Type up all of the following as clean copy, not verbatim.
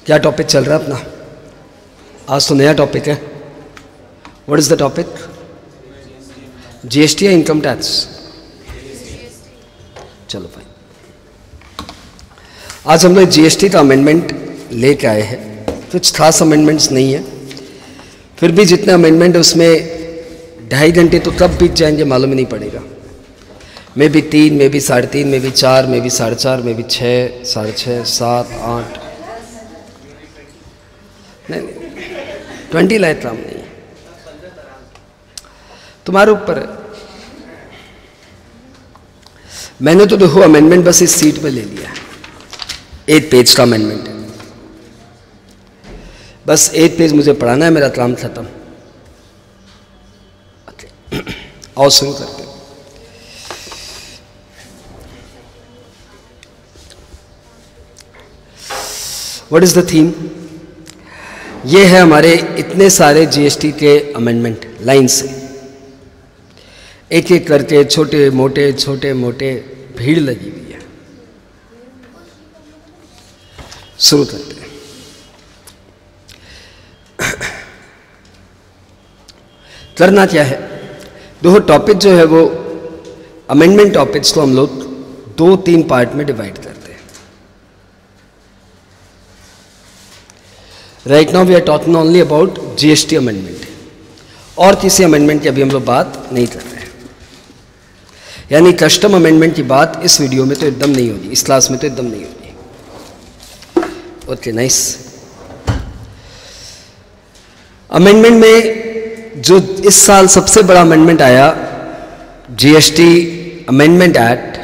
क्या टॉपिक चल रहा है अपना? आज तो नया टॉपिक है। What is the topic? GST या इनकम टैक्स? चलो भाई, आज हम लोग जीएसटी का अमेंडमेंट लेके आए हैं। कुछ खास अमेंडमेंट्स नहीं है, फिर भी जितने अमेंडमेंट है उसमें 2.5 घंटे तो कब बीत जाएंगे मालूम ही नहीं पड़ेगा। मे भी 3, मे भी 3.5, मे भी 4, मे भी 4.5, मे भी 6, 6.5, 7, 8, नहीं 20 लाइट काम नहीं है, तुम्हारे ऊपर है। मैंने तो देखो अमेंडमेंट बस इस सीट पे ले लिया है, 8 पेज का अमेंडमेंट है, बस 8 पेज मुझे पढ़ाना है, मेरा काम खत्म। और शुरू करते हैं। What is the theme? ये है हमारे इतने सारे जीएसटी के अमेंडमेंट लाइन से, एक एक करके छोटे मोटे भीड़ लगी हुई है। शुरू करते हैं। करना क्या है, दो टॉपिक जो है वो अमेंडमेंट टॉपिक्स को हम लोग 2-3 पार्ट में डिवाइड करते हैं। Right now we are talking only about GST amendment, और किसी अमेंडमेंट की अभी हम लोग बात नहीं कर रहे हैं। यानी कस्टम अमेंडमेंट की बात इस वीडियो में तो एकदम नहीं होगी, इस क्लास में तो एकदम नहीं होगी। Okay nice. अमेंडमेंट में जो इस साल सबसे बड़ा अमेंडमेंट आया, जीएसटी अमेंडमेंट एक्ट,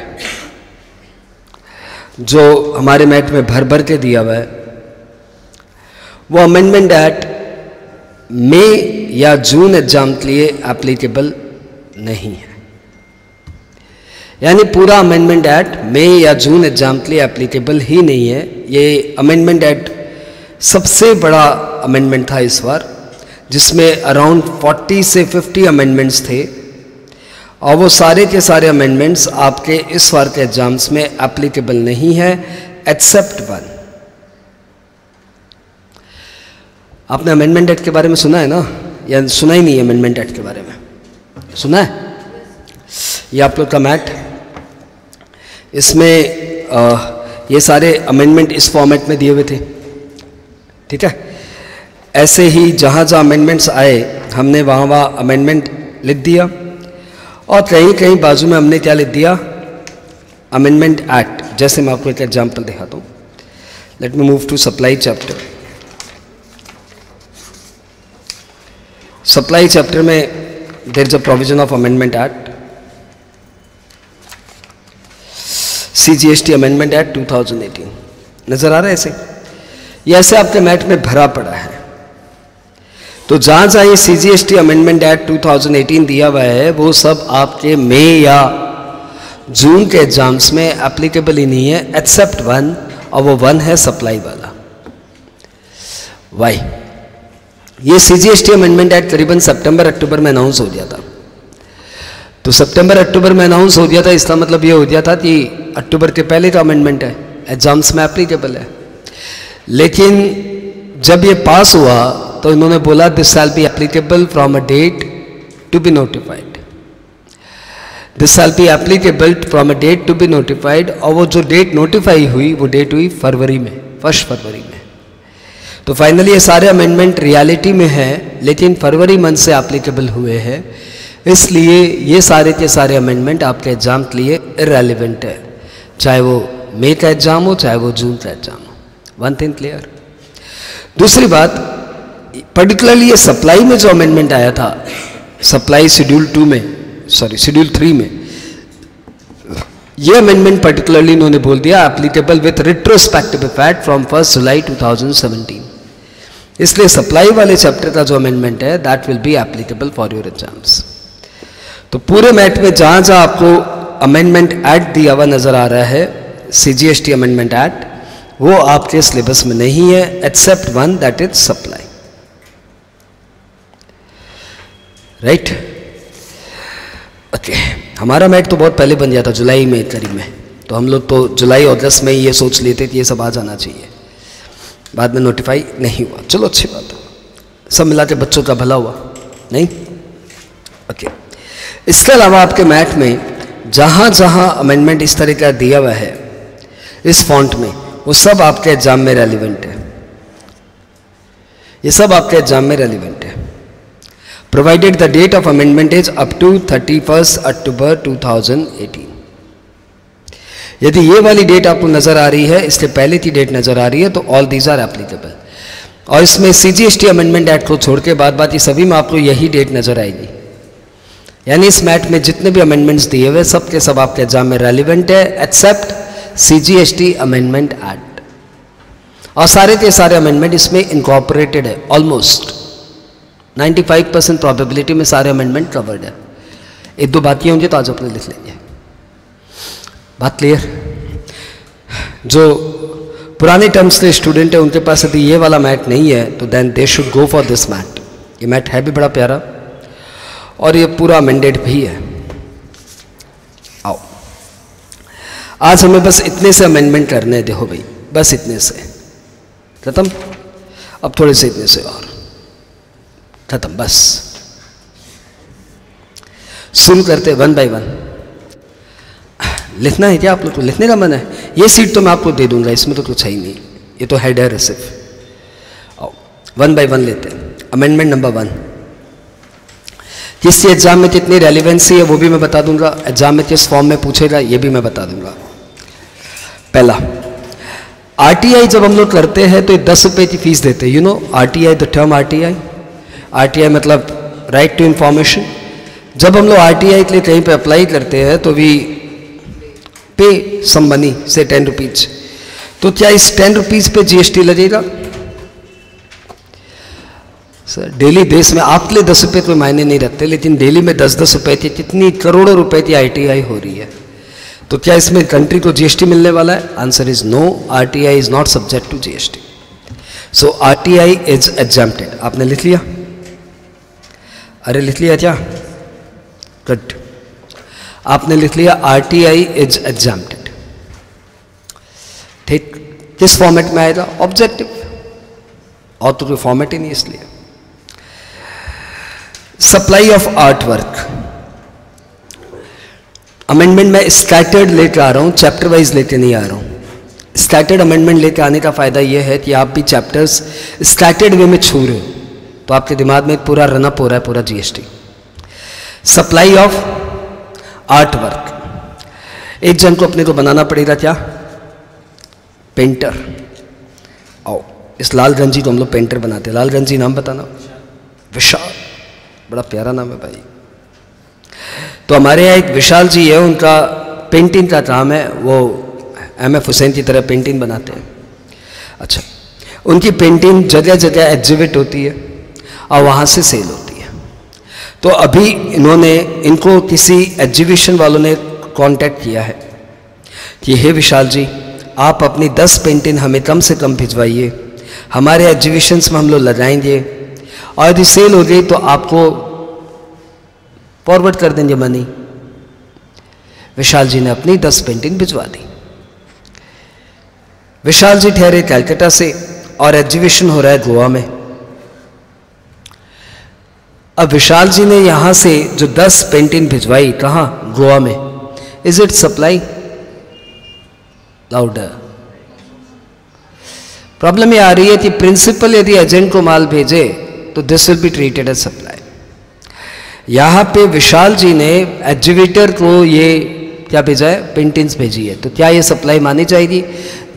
जो हमारे मैट में भर के दिया हुआ है, वो अमेंडमेंट एक्ट मई या जून एग्जाम के लिए एप्लीकेबल नहीं है। यानी पूरा अमेंडमेंट एक्ट मई या जून एग्जाम के लिए एप्लीकेबल ही नहीं है। ये अमेंडमेंट एक्ट सबसे बड़ा अमेंडमेंट था इस बार, जिसमें अराउंड 40 से 50 अमेंडमेंट्स थे, और वो सारे के सारे अमेंडमेंट्स आपके इस बार के एग्जाम्स में एप्लीकेबल नहीं है, एक्सेप्ट वन। आपने अमेंडमेंट एक्ट के बारे में सुना है ना, या सुना ही नहीं है? अमेंडमेंट एक्ट के बारे में सुना है? ये आप लोग का मैट, इसमें ये सारे अमेंडमेंट इस फॉर्मेट में दिए हुए थे, ठीक है। ऐसे ही जहाँ जहाँ अमेंडमेंट्स आए हमने वहाँ अमेंडमेंट लिख दिया, और कहीं कहीं बाजू में हमने क्या लिख दिया, अमेंडमेंट एक्ट। जैसे मैं आपको एक एग्जाम्पल दिखाता हूँ। Let me move to supply chapter. Supply chapter में there is a provision of amendment act, CGST amendment act 2018। नजर आ रहा है ऐसे? ये ऐसे आपके मैट में भरा पड़ा है। तो जहां जहां ये सीजीएसटी अमेंडमेंट एक्ट 2018 दिया हुआ है, वो सब आपके मई या जून के एग्जाम्स में एप्लीकेबल ही नहीं है, एक्सेप्ट वन, और वो वन है सप्लाई वाला। वाई? ये सीजीएसटी अमेंडमेंट एक्ट करीबन सितंबर-अक्टूबर में अनाउंस हो गया था। तो सितंबर-अक्टूबर में अनाउंस हो गया था, इसका मतलब ये हो गया था कि अक्टूबर के पहले का अमेंडमेंट है, एग्जाम्स में एप्लीकेबल है। लेकिन जब ये पास हुआ तो इन्होंने बोला this shall be applicable from a date to be notified, this shall be applicable from a date to be notified. और वो जो डेट नोटिफाई हुई वो डेट हुई फरवरी में, 1 फरवरी में। तो फाइनली ये सारे अमेंडमेंट रियलिटी में है, लेकिन फरवरी मंथ से एप्लीकेबल हुए हैं, इसलिए ये सारे के सारे अमेंडमेंट आपके एग्जाम के लिए इररेलेवेंट है, चाहे वो मई का एग्जाम हो, चाहे वो जून का एग्जाम हो। One thing clear. दूसरी बात, पर्टिकुलरली ये सप्लाई में जो अमेंडमेंट आया था, सप्लाई शेड्यूल 3 में, ये अमेंडमेंट पर्टिकुलरली इन्होंने बोल दिया applicable with retrospective effect from 1 जुलाई 2017। इसलिए सप्लाई वाले चैप्टर का जो अमेंडमेंट है that will be applicable for your exams. तो पूरे मैट में जहां जहां आपको अमेंडमेंट एक्ट दिया हुआ नजर आ रहा है, सीजीएसटी अमेंडमेंट एक्ट, वो आपके सिलेबस में नहीं है, except one, that is supply. Right? Okay, हमारा मैट तो बहुत पहले बन गया था, जुलाई में करीब में, तो हम लोग तो जुलाई और अगस्त में ये सोच लेते कि ये सब आ जाना चाहिए। बाद में नोटिफाई नहीं हुआ, चलो अच्छी बात है, सब मिला के बच्चों का भला हुआ नहीं। ओके, इसके अलावा आपके मैथ में जहाँ जहाँ अमेंडमेंट इस तरह का दिया हुआ है इस फॉन्ट में, वो सब आपके एग्जाम में रेलिवेंट है, ये सब आपके एग्जाम में रेलिवेंट है। Provided the date of amendment is up to 31 October 2018। यदि ये वाली डेट आपको नजर आ रही है, इससे पहले की डेट नजर आ रही है, तो ऑल दीज आर एप्लीकेबल। और इसमें CGST अमेंडमेंट एक्ट को छोड़ के बाद बाकी सभी में आपको यही डेट नजर आएगी। यानी इस मैट में जितने भी अमेंडमेंट्स दिए हुए सब के सब आपके एग्जाम में रेलिवेंट है, एक्सेप्ट CGST अमेंडमेंट एक्ट। और सारे के सारे अमेंडमेंट इसमें इनकॉर्पोरेटेड है, ऑलमोस्ट 95% प्रोबेबिलिटी में सारे अमेंडमेंट कवर्ड है। एक दो बातें होंगी तो आज अपने लिख लेंगे। बात क्लियर? जो पुराने टर्म्स के स्टूडेंट है उनके पास यदि ये वाला मैट नहीं है तो then they should go for this MAT. ये मैट है भी बड़ा प्यारा और ये पूरा अमेंडेड भी है। आओ, आज हमें बस इतने से अमेंडमेंट करने हैं, देखो भाई, बस इतने से खत्म। अब थोड़े से इतने से और खत्म, बस शुरू करते वन बाय वन। लिखना है क्या आप लोग को? लिखने का मन है? ये सीट तो मैं आपको दे दूंगा, इसमें तो कुछ है ही नहीं, ये तो हेड है सिर्फ। आओ वन बाय वन लेते हैं। अमेंडमेंट नंबर 1, किस एग्जाम में कितनी रेलिवेंसी है वो भी मैं बता दूंगा, एग्जाम में किस फॉर्म में पूछेगा ये भी मैं बता दूंगा। पहला, RTI जब हम लोग करते हैं तो 10 रुपये की फीस देते हैं। You know RTI, the term RTI मतलब राइट टू इंफॉर्मेशन। जब हम लोग RTI के लिए कहीं पे अप्लाई करते हैं तो वी पे सम मनी से 10 रुपीज। तो क्या इस 10 रुपीज पे GST लगेगा? सर डेली बेस में आपके लिए 10 रुपये कोई मायने नहीं रखते, लेकिन डेली में 10-10 रुपये की कितनी करोड़ों रुपए की ITI हो रही है, तो क्या इसमें कंट्री को GST मिलने वाला है? Answer is no, RTI is not subject to GST। So RTI is exempted. आपने लिख लिया? अरे लिख लिया क्या? गुड, आपने लिख लिया RTI इज एग्जाम्प्टेड। ठीक, किस फॉर्मेट में आएगा? ऑब्जेक्टिव, और तो कोई फॉर्मेट ही नहीं इसलिए। Supply of art work, amendment में स्कैटर्ड लेकर आ रहा हूं, चैप्टर वाइज लेकर नहीं आ रहा हूं। स्कैटर्ड अमेंडमेंट लेकर आने का फायदा यह है कि आप भी चैप्टर्स स्कैटर्ड वे में छू रहे हो, तो आपके दिमाग में पूरा रनअप हो रहा है पूरा GST। Supply of art work, एक जन को अपने को बनाना पड़ेगा क्या? पेंटर। आओ, इस लाल रंजी को हम लोग पेंटर बनाते हैं। लाल रंजी नाम बताना। विशाल, बड़ा प्यारा नाम है भाई। तो हमारे यहाँ एक विशाल जी है, उनका पेंटिंग का काम है, वो MF हुसैन की तरह पेंटिंग बनाते हैं। अच्छा, उनकी पेंटिंग जगह जगह एग्जिबिट होती है और वहाँ से सेल होती है। तो अभी इनको किसी एग्जीबिशन वालों ने कांटेक्ट किया है कि हे विशाल जी, आप अपनी 10 पेंटिंग हमें कम से कम भिजवाइए, हमारे एग्जीबिशंस में हम लोग लगाएंगे और यदि सेल हो गई तो आपको फॉरवर्ड कर देंगे मनी। विशाल जी ने अपनी 10 पेंटिंग भिजवा दी। विशाल जी ठहरे कलकत्ता से और एग्जीबिशन हो रहा है गोवा में। अब विशाल जी ने यहां से जो 10 पेंटिंग भिजवाई, कहां? गोवा में। Is it supply? Louder. Problem ये आ रही है कि प्रिंसिपल यदि एजेंट को माल भेजे तो this will be treated as supply. यहां पे विशाल जी ने एग्जीबिटर को ये क्या भेजा है? पेंटिंग्स भेजी है, तो क्या ये सप्लाई मानी जाएगी?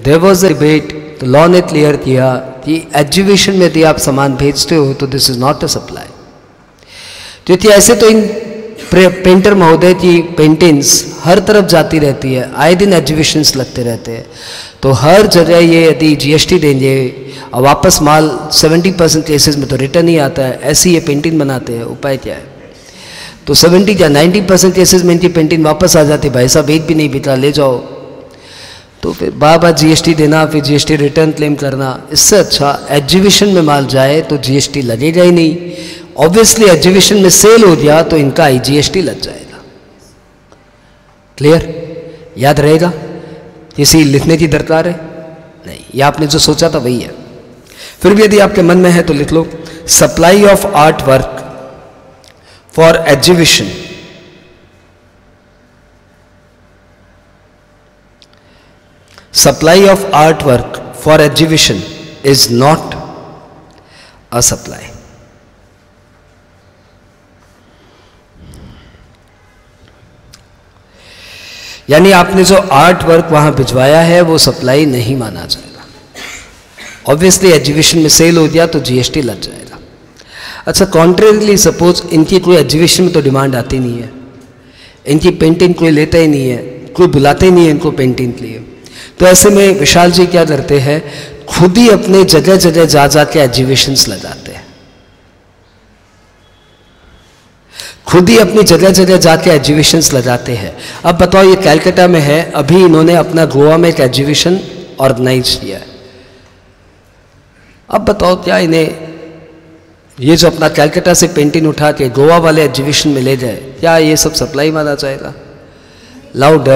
देयर वाज अ डिबेट, तो लॉ ने क्लियर किया कि एग्जीबिशन में यदि आप सामान भेजते हो तो this is not a supply. क्योंकि ऐसे तो इन पेंटर महोदय की पेंटिंग्स हर तरफ जाती रहती है, आए दिन एग्जीबिशंस लगते रहते हैं, तो हर जगह ये यदि GST देंगे और वापस माल 70% केसेस में तो रिटर्न ही आता है, ऐसी ये पेंटिंग बनाते हैं। उपाय क्या है? तो 70 या 90% केसेस में इनकी पेंटिंग वापस आ जाती है, भाई साहब एक भी नहीं बिका, ले जाओ। तो फिर बार GST देना, फिर GST रिटर्न क्लेम करना, इससे अच्छा एग्जीबिशन में माल जाए तो GST लगेगा ही नहीं। ऑब्वियसली एग्जीबिशन में सेल हो गया तो इनका GST लग जाएगा। क्लियर? याद रहेगा? किसी लिखने की दरकार है? नहीं, ये आपने जो सोचा था वही है। फिर भी यदि आपके मन में है तो लिख लो, supply of art work for exhibition supply of artwork for exhibition is not a supply. यानी आपने जो आर्ट वर्क वहां भिजवाया है वो सप्लाई नहीं माना जाएगा। ऑब्वियसली एग्जीबिशन में सेल हो गया तो जीएसटी लग जाएगा। अच्छा, कॉन्ट्रेरियली सपोज इनकी कोई एग्जीबिशन में तो डिमांड आती नहीं है, इनकी पेंटिंग कोई लेता ही नहीं है, कोई बुलाते ही नहीं है इनको पेंटिंग के लिए, तो ऐसे में विशाल जी क्या करते हैं, खुद ही अपने जगह जगह जा जा के एग्जीबिशंस लगाते हैं, खुद ही अपनी जगह जगह जाके एग्जीबिशंस लगाते हैं। अब बताओ, ये कलकत्ता में है, अभी इन्होंने अपना गोवा में एक एग्जीबिशन ऑर्गेनाइज किया है। अब बताओ क्या इन्हें ये जो अपना कलकत्ता से पेंटिंग उठा के गोवा वाले एग्जीबिशन में ले जाए, क्या ये सब सप्लाई माना जाएगा? लाउड।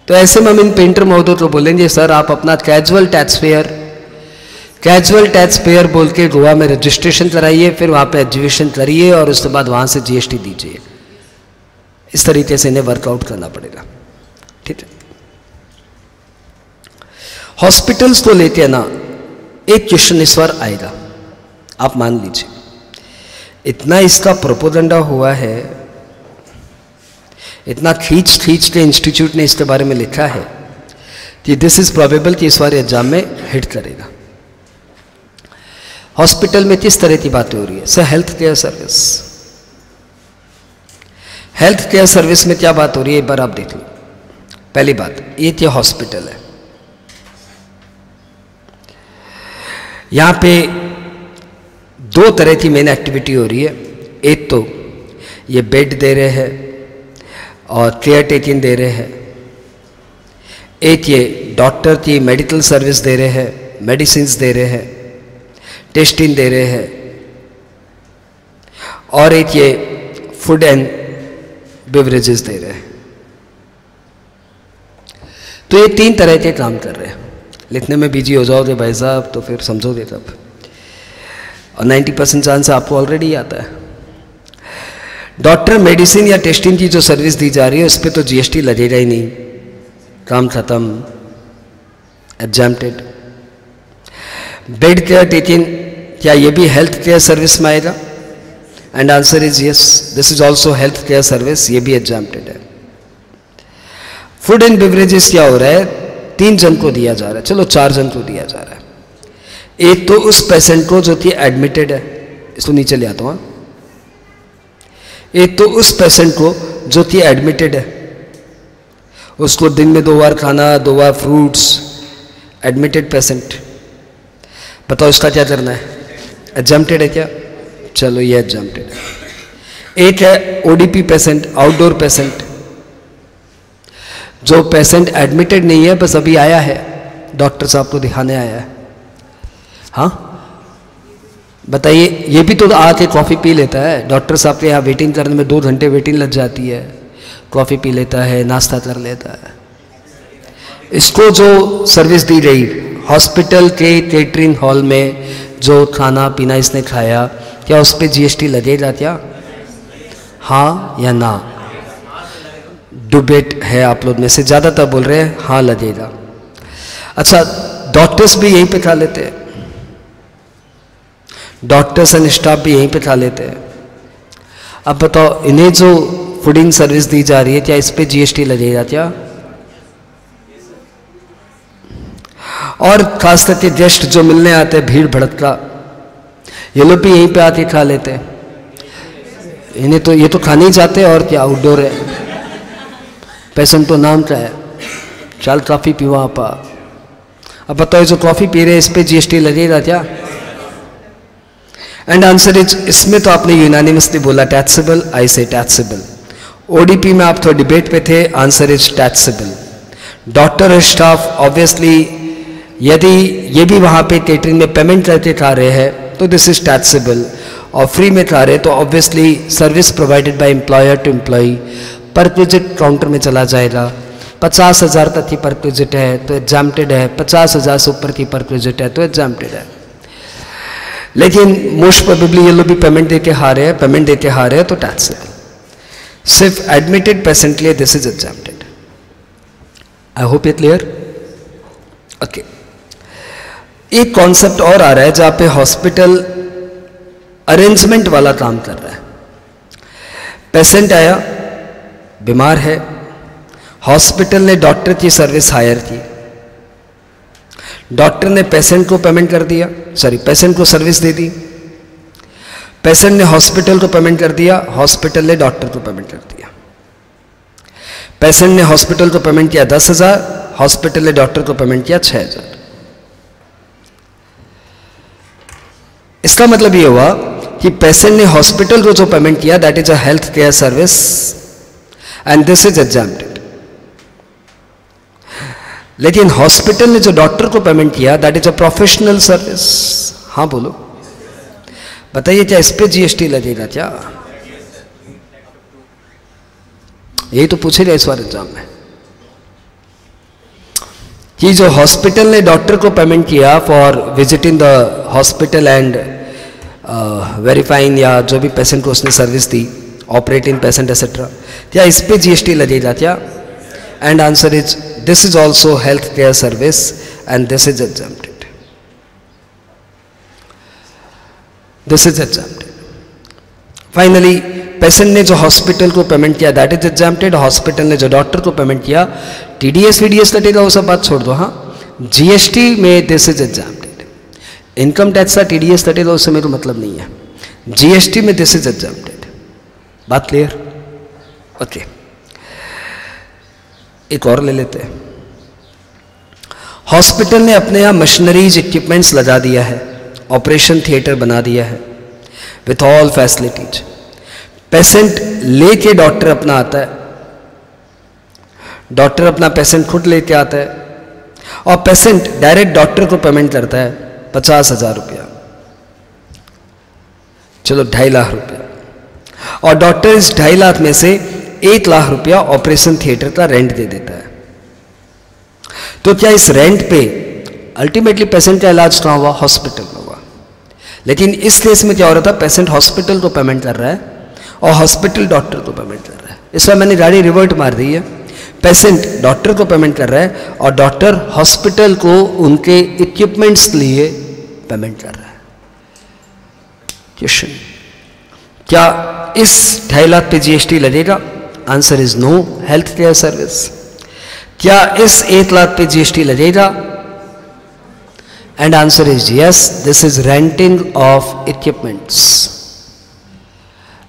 तो ऐसे में हम इन पेंटर महोदय को बोलेंगे, सर आप अपना कैजुअल टैक्स पेयर बोल के गोवा में रजिस्ट्रेशन कराइए, फिर वहाँ पे एग्जीबिशन करिए और उसके बाद वहाँ से जीएसटी दीजिए। इस तरीके से इन्हें वर्कआउट करना पड़ेगा, ठीक है। हॉस्पिटल्स को लेके ना एक क्वेश्चन इस बार आएगा, आप मान लीजिए। इतना इसका प्रोपोगंडा हुआ है, इतना खींच के इंस्टीट्यूट ने इसके बारे में लिखा है कि दिस इज प्रोबेबल कि इस बार एग्जाम में हिट करेगा। हॉस्पिटल में किस तरह की बातें हो रही है? सर हेल्थ केयर सर्विस में क्या बात हो रही है, एक बार आप देख लो। पहली बात, ये क्या हॉस्पिटल है, यहां पे दो तरह की मेन एक्टिविटी हो रही है। एक तो ये बेड दे रहे हैं और केयर टेकिंग दे रहे हैं, एक ये डॉक्टर की मेडिकल सर्विस दे रहे हैं, मेडिसिन्स दे रहे हैं, टेस्टिंग दे रहे हैं, और एक ये फूड एंड बेवरेजेस दे रहे हैं। तो ये तीन तरह के काम कर रहे हैं। लिखने में बिजी हो जाओगे भाई साहब तो फिर समझोगे तब, और 90% चांस आपको ऑलरेडी आता है। डॉक्टर मेडिसिन या टेस्टिंग की जो सर्विस दी जा रही है उस पर तो जीएसटी लगेगा ही नहीं, काम खत्म, एग्जैम्प्टेड। बेड केयर टेकिंग, क्या ये भी हेल्थ केयर सर्विस में आएगा? And answer is yes, this is also health care service, ये भी एग्जैम्प्टेड है। फूड एंड बेवरेजेस क्या हो रहा है, 3 जन को दिया जा रहा है, चलो 4 जन को दिया जा रहा है। एक तो उस पेशेंट को जो कि एडमिटेड है, इसको नीचे ले आता हूँ। एक तो उस पेशेंट को जो कि एडमिटेड है, उसको दिन में 2 बार खाना, 2 बार फ्रूट्स, एडमिटेड पेशेंट। बताओ इसका क्या करना है, एग्जैम्प्टेड है क्या? चलो ये एग्जैम्प्टेड है। एक है ओडीपी पेशेंट, आउटडोर पेशेंट, जो पेशेंट एडमिटेड नहीं है, बस अभी आया है, डॉक्टर साहब को दिखाने आया है। हाँ बताइए, ये भी तो आके कॉफ़ी पी लेता है, डॉक्टर साहब के यहाँ वेटिंग करने में 2 घंटे वेटिंग लग जाती है, कॉफ़ी पी लेता है, नाश्ता कर लेता है। इसको जो सर्विस दी गई हॉस्पिटल के केटरिंग हॉल में, जो खाना पीना इसने खाया, क्या उस पर जीएसटी लगेगा क्या? हाँ या ना? डिबेट है, आप लोग में से ज़्यादातर बोल रहे हैं हाँ लगेगा। अच्छा, डॉक्टर्स भी यहीं पे खा लेते हैं, डॉक्टर्स एंड स्टाफ भी यहीं पे खा लेते हैं। अब बताओ, इन्हें जो फूडिंग सर्विस दी जा रही है, क्या इस पे जीएसटी लगेगा क्या? और खास करके गेस्ट जो मिलने आते हैं, भीड़ भड़का, ये लोग भी यहीं पे आके खा लेते हैं। इन्हें तो ये तो खाने ही जाते हैं, और क्या आउटडोर है। पेशेंट तो नाम क्या है, चल कॉफ़ी पीवा आपा। अब बताओ, जो कॉफ़ी पी रहे हैं इस पे जीएसटी लगेगा क्या? एंड आंसर इज, इसमें तो आपने यूनानिमसली बोला टैक्सेबल, आई से टैक्सेबल। ओडीपी में आप थोड़ा डिबेट पे थे, आंसर इज टैक्सेबल। डॉक्टर और स्टाफ ऑब्वियसली यदि ये भी वहाँ पे केटरिंग में पेमेंट करके खा रहे हैं तो दिस इज टैक्सेबल, और फ्री में खा रहे तो obviously service provided by employer to employee पर विजिट काउंटर में चला जाएगा। 50,000 तक की परक्विजिट है तो एग्जाम्प्टेड है, 50,000 से ऊपर की परक्विजिट है तो एग्जाम्प्टेड है। लेकिन मोस्ट प्रोबेबली ये लोग भी पेमेंट देके हारे हैं, पेमेंट देके हारे हैं तो टैक्स है। सिर्फ एडमिटेड पेशेंट के लिए this is exempted. I hope ये क्लियर। ओके, एक कॉन्सेप्ट और आ रहा है जहां पे हॉस्पिटल अरेंजमेंट वाला काम कर रहा है। पेशेंट आया, बीमार है, हॉस्पिटल ने डॉक्टर की सर्विस हायर की, डॉक्टर ने पेशेंट को पेमेंट कर दिया, पेशेंट को सर्विस दे दी, पेशेंट ने हॉस्पिटल को पेमेंट कर दिया, हॉस्पिटल ने डॉक्टर को पेमेंट कर दिया। पेशेंट ने हॉस्पिटल को पेमेंट किया 10,000, हॉस्पिटल ने डॉक्टर को पेमेंट किया 6,000। इसका मतलब ये हुआ कि पेशेंट ने हॉस्पिटल को जो पेमेंट किया that is a health care service and this is exempted. लेकिन हॉस्पिटल ने जो डॉक्टर को पेमेंट किया that is a professional service. हाँ बोलो, बताइए क्या इस पे जीएसटी लगेगा क्या? यही तो पूछेगा इस बार एग्जाम में कि जो हॉस्पिटल ने डॉक्टर को पेमेंट किया for visiting the hospital and verifying या जो भी पेशेंट को उसने सर्विस दी, ऑपरेटिंग पेशेंट एक्सेट्रा, क्या इस पे जीएसटी लगेगा क्या? And answer is this is also health care service and this is exempted. This is exempted. Finally patient ने जो हॉस्पिटल को पेमेंट किया दैट इज एग्जाम्प्टेड, हॉस्पिटल ने जो डॉक्टर को पेमेंट किया, टीडीएस वीडीएस कटेगा वो सब बात छोड़ दो। हाँ, जीएसटी में this is exempted. Income tax का टीडीएस कटेगा उससे मेरा मतलब नहीं है, जीएसटी में दिस इज एग्जाम्प्टेड। बात क्लियर? ओके, एक और ले लेते हैं। हॉस्पिटल ने अपने यहां मशीनरीज इक्विपमेंट्स लगा दिया है, ऑपरेशन थिएटर बना दिया है विथ ऑल फैसिलिटीज। पेशेंट लेके डॉक्टर अपना आता है, डॉक्टर अपना पेशेंट खुद लेके आता है और पेशेंट डायरेक्ट डॉक्टर को पेमेंट करता है 50,000 रुपया, चलो 2.5 लाख रुपया, और डॉक्टर इस 2.5 लाख में से 1 लाख रुपया ऑपरेशन थिएटर का रेंट दे देता है। तो क्या इस रेंट पे अल्टीमेटली पेशेंट का इलाज कहाँ हुआ? हॉस्पिटल में हुआ। लेकिन इस केस में क्या हो रहा था? पेशेंट हॉस्पिटल को पेमेंट कर रहा है और हॉस्पिटल डॉक्टर को पेमेंट कर रहा है। इस बार मैंने गाड़ी रिवर्ट मार दी है, पेशेंट डॉक्टर को पेमेंट कर रहा है और डॉक्टर हॉस्पिटल को उनके इक्विपमेंट्स लिए पेमेंट कर रहा है। क्वेश्चन, क्या इस 2.5 लाख पे जीएसटी लगेगा? Answer is no, health care service. क्या इस 1 लाख पे जीएसटी लगेगा? And answer is yes, this is renting of equipments,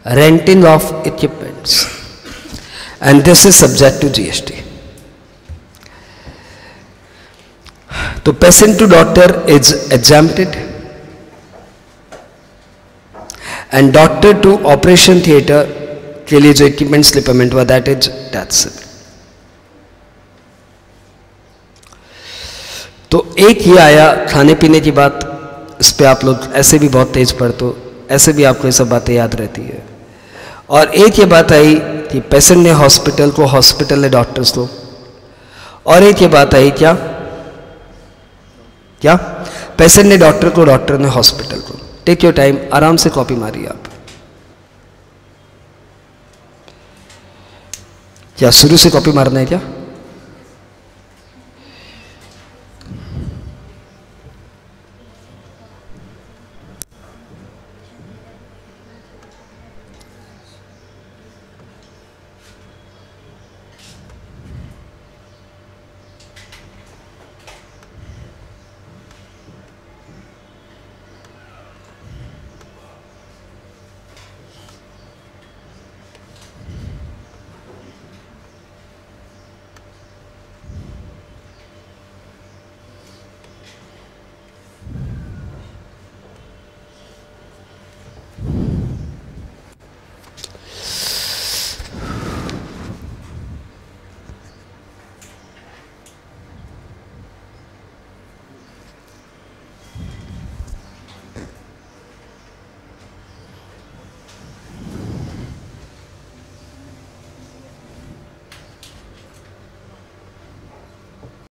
renting of equipments and this is subject to GST. तो patient to doctor is exempted and doctor to operation theatre के लिए जो equipments लिए payment हुआ that is taxable. तो एक ये आया खाने पीने की बात, इस पे आप लोग ऐसे भी बहुत तेज पढ़ते हो, ऐसे भी आपको ये सब बातें याद रहती है। और एक ये बात आई कि पेशेंट ने हॉस्पिटल को, हॉस्पिटल ने डॉक्टर्स को, और एक ये बात आई क्या क्या पेशेंट ने डॉक्टर को, डॉक्टर ने हॉस्पिटल को। टेक योर टाइम, आराम से कॉपी मारिए आप। क्या शुरू से कॉपी मारना है क्या?